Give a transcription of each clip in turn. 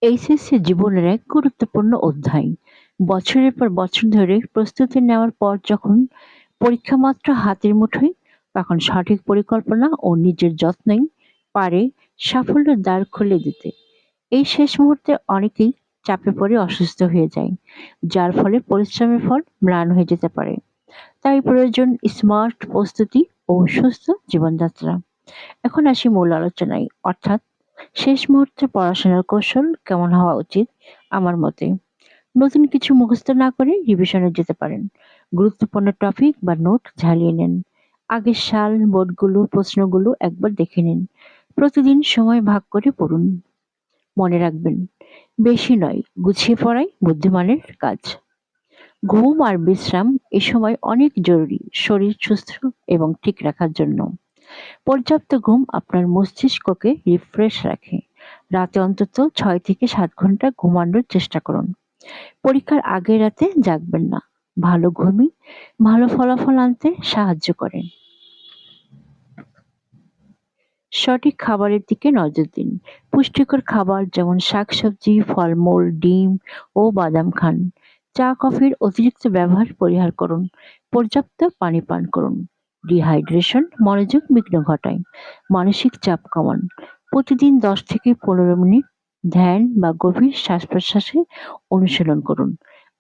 HSC জীবনের এক গুরুত্বপূর্ণ অধ্যায়। বছরের পর বছর ধরে প্রস্তুতি নেওয়ার পর যখন পরীক্ষা মাত্র হাতের মুঠোয়, তখন সঠিক পরিকল্পনা ও নিজের যত্নই পারে সাফল্যের দ্বার খুলে দিতে। এই শেষ মুহূর্তে অনেকেই চাপে পড়ে অসুস্থ হয়ে যায়, যার ফলে পরিশ্রমের ফল ম্লান হয়ে যেতে পারে। তাই প্রয়োজন স্মার্ট প্রস্তুতি ও সুস্থ জীবনযাত্রা। এখন আসি মূল আলোচনায়, অর্থাৎ শেষ মুহূর্তে পড়াশোনার কৌশল কেমন হওয়া উচিত। আমার মতে নতুন কিছু মুখস্থ না করে রিভিশনে যেতে পারেন। গুরুত্বপূর্ণ টপিক বা নোট ঝালিয়ে নেন। আগের সাল বোর্ডগুলো প্রশ্নগুলো একবার দেখে নিন। প্রতিদিন সময় ভাগ করে পড়ুন। মনে রাখবেন, বেশি নয়, গুছিয়ে পড়াই বুদ্ধিমানের কাজ। ঘুম আর বিশ্রাম এ সময় অনেক জরুরি শরীর সুস্থ এবং ঠিক রাখার জন্য। পর্যাপ্ত ঘুম আপনার মস্তিষ্ককে রিফ্রেশ রাখে। রাতে অন্তত 6 থেকে 7 ঘন্টা ঘুমানোর চেষ্টা করুন। পরীক্ষার আগের রাতে জাগবেন না। ভালো ঘুমই ভালো ফলাফল আনতে সাহায্য করে। সঠিক খাবারের দিকে নজর দিন। পুষ্টিকর খাবার যেমন শাকসবজি, ফলমূল, ডিম ও বাদাম খান। চা কফির অতিরিক্ত ব্যবহার পরিহার করুন। পর্যাপ্ত পানি পান করুন। ডিহাইড্রেশন মনোযোগ বিঘ্ন ঘটায়। মানসিক চাপ কমান। প্রতিদিন 10 থেকে 15 মিনিট ধ্যান বা গভীর শ্বাস প্রশ্বাসে অনুশীলন করুন।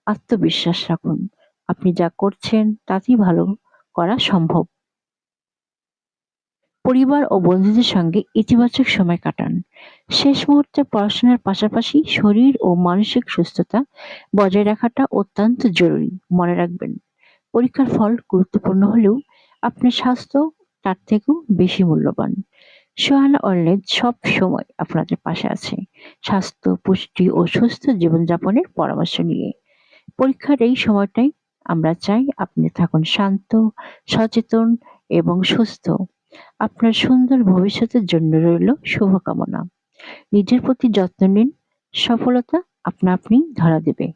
আত্মবিশ্বাস রাখুন, আপনি যা করছেন তাতেই ভালো করা সম্ভব। পরিবার ও বন্ধুদের সঙ্গে ইতিবাচক সময় কাটান। শেষ মুহূর্তে পড়াশোনার পাশাপাশি শরীর ও মানসিক সুস্থতা বজায় রাখাটা অত্যন্ত জরুরি। মনে রাখবেন, পরীক্ষার ফল গুরুত্বপূর্ণ হলেও আপনার স্বাস্থ্য তার থেকেও বেশি মূল্যবান। সোহানা অনলাইন সব সময় আপনাদের পাশে আছে, স্বাস্থ্য, পুষ্টি ও সুস্থ জীবনযাপনের পরামর্শ নিয়ে। পরীক্ষার এই সময়টাই আমরা চাই আপনি থাকুন শান্ত, সচেতন এবং সুস্থ। আপনার সুন্দর ভবিষ্যতের জন্য রইল শুভকামনা। নিজের প্রতি যত্ন নিন, সফলতা আপনা আপনি ধরা দেবে।